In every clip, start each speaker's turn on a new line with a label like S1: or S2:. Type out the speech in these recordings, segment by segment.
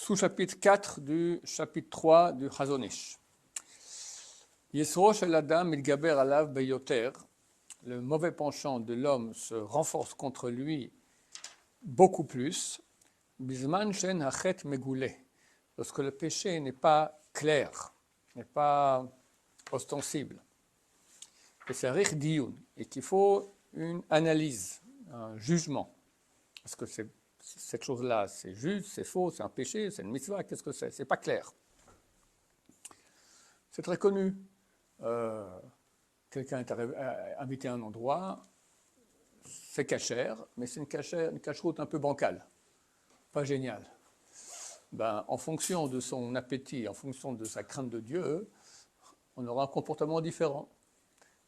S1: Sous-chapitre 4 du chapitre 3 du Chazon Ish. Yesro shel Adam mitgaber alav beyoter. Le mauvais penchant de l'homme se renforce contre lui beaucoup plus. Bisman shen hachet megoulé. Lorsque le péché n'est pas clair, n'est pas ostensible. Et c'est rich diyun. Et qu'il faut une analyse, un jugement. Est-ce que cette chose-là, c'est juste, c'est faux, c'est un péché, c'est une mitzvah, qu'est-ce que c'est? C'est pas clair. C'est très connu. Quelqu'un est invité à un endroit, c'est cachère, mais c'est une cacheroute un peu bancale, pas géniale. Ben, en fonction de son appétit, en fonction de sa crainte de Dieu, on aura un comportement différent.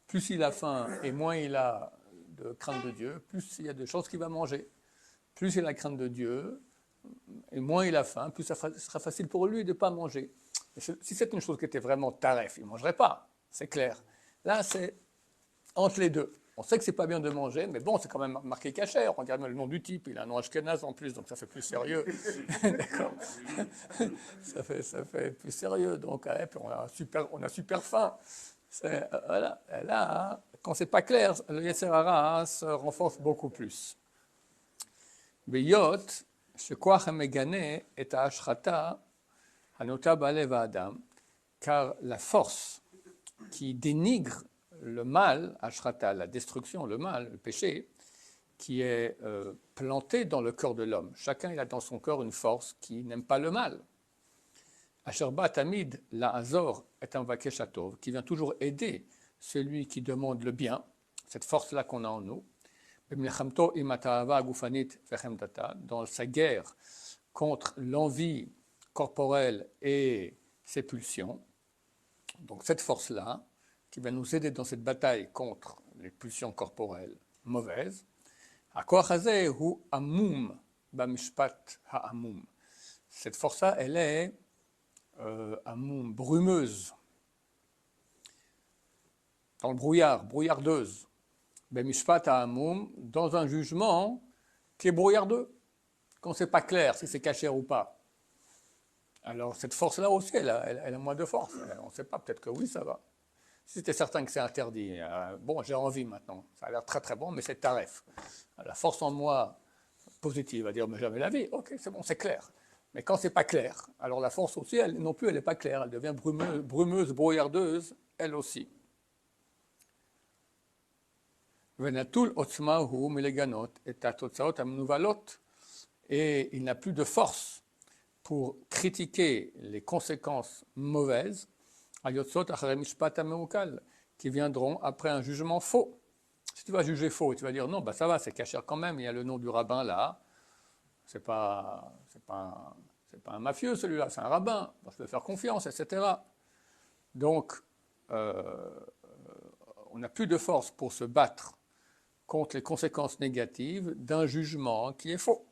S1: Plus il a faim et moins il a de crainte de Dieu, plus il y a de choses qu'il va manger. Plus il a la crainte de Dieu, et moins il a faim, plus ça sera facile pour lui de ne pas manger. Si c'est une chose qui était vraiment taref, il ne mangerait pas, c'est clair. Là, c'est entre les deux. On sait que c'est pas bien de manger, mais bon, c'est quand même marqué cachère. On regarde le nom du type, il a un nom ashkénaze en plus, donc ça fait plus sérieux. D'accord. Ça fait plus sérieux. Donc, on a super faim. Voilà. Là, quand c'est pas clair, le Yetzer Hara se renforce beaucoup plus. Beyot, shekoach hamegane et ha'ashrata hanota ba'alev ha'adam, car la force qui dénigre le mal, ashrata, la destruction, le mal, le péché, qui est planté dans le cœur de l'homme. Chacun il a dans son cœur une force qui n'aime pas le mal. Asherba tamid la azor est un vakeshatov, qui vient toujours aider celui qui demande le bien, cette force-là qu'on a en nous. Dans sa guerre contre l'envie corporelle et ses pulsions. Donc cette force-là, qui va nous aider dans cette bataille contre les pulsions corporelles mauvaises, cette force-là, elle est amum, brumeuse, dans le brouillard, brouillardeuse. Dans un jugement qui est brouillardeux, quand c'est pas clair si c'est cachère ou pas. Alors cette force-là aussi, elle a moins de force. On ne sait pas, peut-être que oui, ça va. Si c'était certain que c'est interdit, bon, j'ai envie maintenant, ça a l'air très très bon, mais c'est taref. La force en moi positive va dire, mais jamais la vie, ok, c'est bon, c'est clair. Mais quand c'est pas clair, alors la force aussi, elle non plus, elle n'est pas claire, elle devient brumeuse, brouillardeuse, elle aussi. Et il n'a plus de force pour critiquer les conséquences mauvaises qui viendront après un jugement faux. Si tu vas juger faux, tu vas dire non, bah ça va, c'est caché quand même, il y a le nom du rabbin là, c'est pas un mafieux celui-là, c'est un rabbin, je peux faire confiance, etc. Donc, on n'a plus de force pour se battre contre les conséquences négatives d'un jugement qui est faux.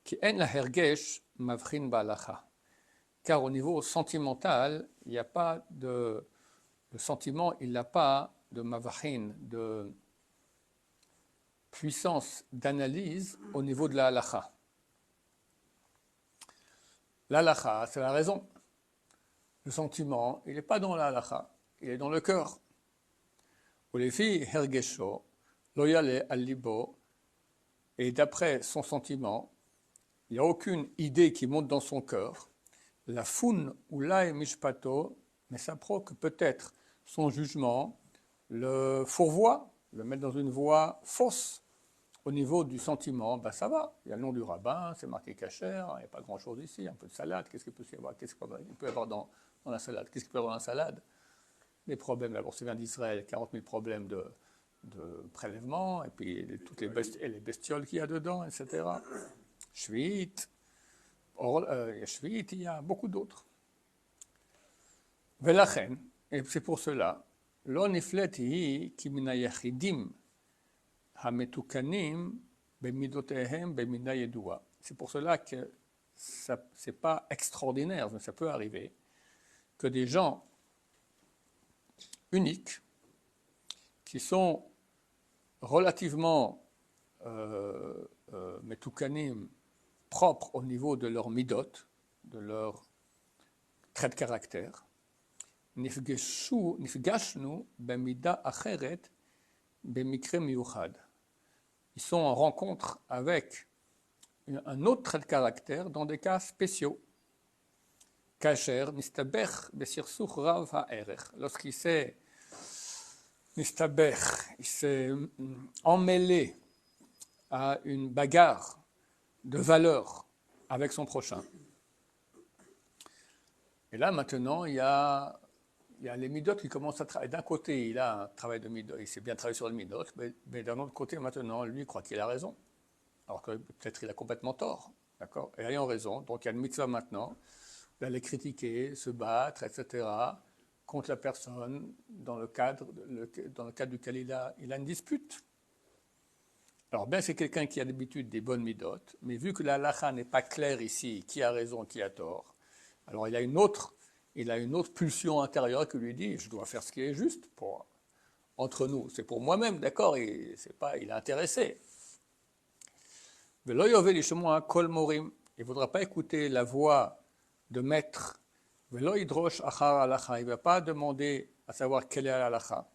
S1: Qui en la hergesh mavrin balacha. Car au niveau sentimental, il n'y a pas de... Le sentiment, il n'a pas de mavrin, de puissance d'analyse au niveau de la halacha. La halacha, c'est la raison. Le sentiment, il n'est pas dans la halacha, il est dans le cœur. Ulefi hergesho, loyale al libo, et d'après son sentiment, il n'y a aucune idée qui monte dans son cœur. La foun ou l'ae mishpato, mais ça provoque peut-être son jugement, le fourvoie, le mettre dans une voie fausse. Au niveau du sentiment, ben ça va, il y a le nom du rabbin, c'est marqué cachère, il n'y a pas grand-chose ici, un peu de salade, qu'est-ce qu'il peut y avoir, qu'est-ce qu'il peut y avoir dans la salade, qu'est-ce qu'il peut y avoir dans la salade? Les problèmes, d'abord c'est bien d'Israël, 40 000 problèmes de prélèvement, et puis toutes les bestioles qu'il y a dedans, etc. Shvit, il y a beaucoup d'autres. Velachen, et c'est pour cela, lo niflet hi ki mina yachidim hametukanim bemidotehem bemina yedua. C'est pour cela que c'est pas extraordinaire, mais ça peut arriver, que des gens uniques, qui sont relativement metukanim, propres au niveau de leur midot, de leur trait de caractère. Nifgashnu b'mida acheret b'mikre miyuchad. Ils sont en rencontre avec un autre trait de caractère dans des cas spéciaux. Kasher nistabech b'sirsukh rav ha'erech. Lorsqu'il s'est nistabech, il s'est emmêlé à une bagarre de valeur avec son prochain. Et là, maintenant, il y a les midot qui commencent à travailler. D'un côté, il a un travail de midot, il sait bien travailler sur le midot, mais d'un autre côté, maintenant, lui, il croit qu'il a raison. Alors que peut-être il a complètement tort, d'accord? Et ayant raison, donc il y a une mitzvah maintenant, d'aller critiquer, se battre, etc., contre la personne dans le cadre duquel il a une dispute. Alors bien, c'est quelqu'un qui a d'habitude des bonnes midot, mais vu que la halakha n'est pas claire ici, qui a raison, qui a tort, alors il a une autre pulsion intérieure qui lui dit, je dois faire ce qui est juste entre nous. C'est pour moi-même, d'accord? Il est intéressé. Il ne voudra pas écouter la voix de maître. Il ne va pas demander à savoir quelle est la halakha.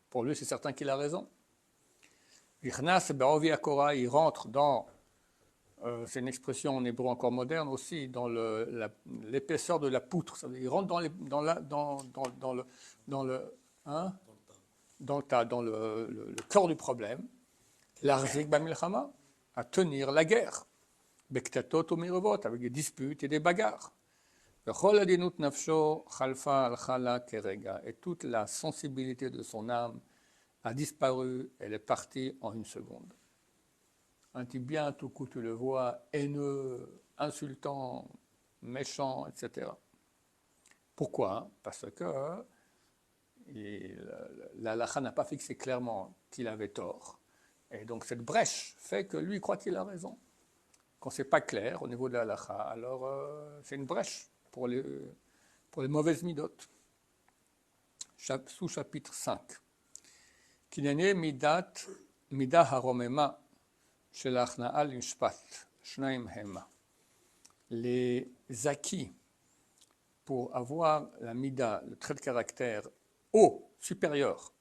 S1: Pour lui, c'est certain qu'il a raison. Il rentre dans, c'est une expression en hébreu encore moderne aussi, dans l'épaisseur de la poutre. Il rentre dans le cœur du problème. L'arzik bamilchama, à tenir la guerre. Bektatot ou mirevot, avec des disputes et des bagarres. Et toute la sensibilité de son âme a disparu, elle est partie en une seconde. Un type bien, tout coup tu le vois, haineux, insultant, méchant, etc. Pourquoi? Parce que la halakha n'a pas fixé clairement qu'il avait tort. Et donc cette brèche fait que lui croit qu'il a raison. Quand ce n'est pas clair au niveau de la halakha, alors c'est une brèche pour les mauvaises midot. Sous-chapitre 5. Kinene midah haromema shel hachna'a l'mishpat, shnaim hema. Les acquis pour avoir la mida, le trait de caractère haut, supérieur,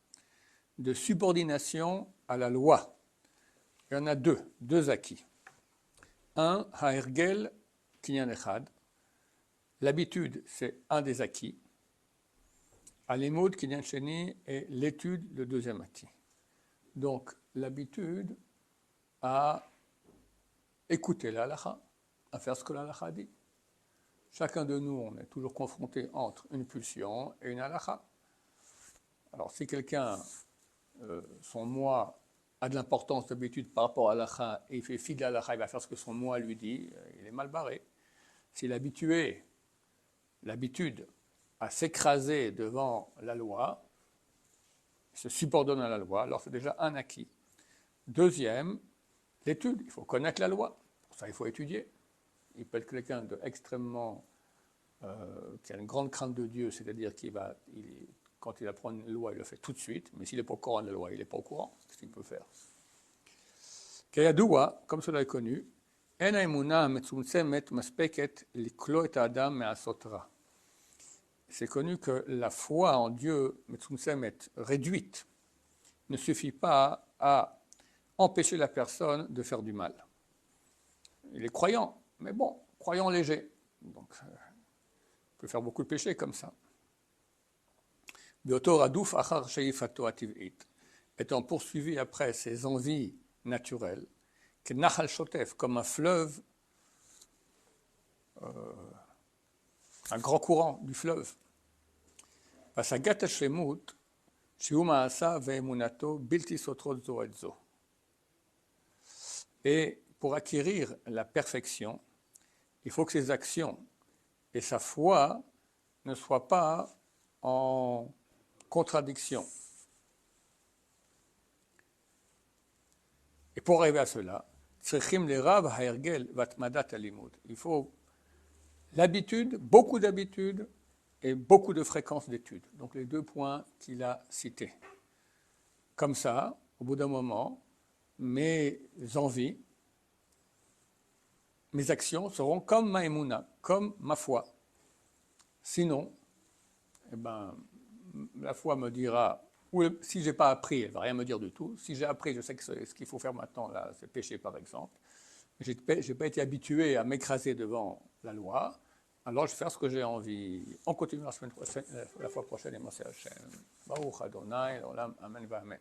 S1: de subordination à la loi. Il y en a deux acquis. Un, ha'ergel kinyan echad. L'habitude, c'est un des acquis. Alimud kinyan sheni est l'étude, le deuxième acquis. Donc, l'habitude à écouter la halakha, à faire ce que la halakha dit. Chacun de nous, on est toujours confronté entre une pulsion et une halakha. Alors, si quelqu'un, son moi, a de l'importance d'habitude par rapport à l'halakha et il fait fi de l'halakha, il va faire ce que son moi lui dit, il est mal barré. S'il est habitué, l'habitude à s'écraser devant la loi, il se subordonne à la loi, alors c'est déjà un acquis. Deuxième, l'étude, il faut connaître la loi, pour ça il faut étudier. Il peut être quelqu'un d'extrêmement, qui a une grande crainte de Dieu, c'est-à-dire quand il apprend une loi, il le fait tout de suite, mais s'il n'est pas au courant de la loi, il n'est pas au courant, qu'est-ce qu'il peut faire? Kayadoua, comme cela est connu, En haemuna metzumtzemet maspeket liklo et adam me'asotra. C'est connu que la foi en Dieu, metzumtzemet, réduite, ne suffit pas à empêcher la personne de faire du mal. Il est croyant, mais bon, croyant léger. Donc, il peut faire beaucoup de péchés comme ça. Étant poursuivi après ses envies naturelles, que Nahal Shotef, comme un fleuve, un grand courant du fleuve. Et pour acquérir la perfection, il faut que ses actions et sa foi ne soient pas en contradiction. Et pour arriver à cela, il faut l'habitude, beaucoup d'habitude et beaucoup de fréquence d'études. Donc les deux points qu'il a cités. Comme ça, au bout d'un moment, mes envies mes actions seront comme ma émouna, comme ma foi. Sinon, eh ben, la foi me dira, ou si je n'ai pas appris, elle ne va rien me dire du tout. Si j'ai appris, je sais que ce qu'il faut faire maintenant, là, c'est pécher par exemple. Je n'ai pas été habitué à m'écraser devant la loi, alors je vais faire ce que j'ai envie. On continue la fois prochaine, et moi c'est Hachem. Baruch Adonai, Olam, Amen, Amen.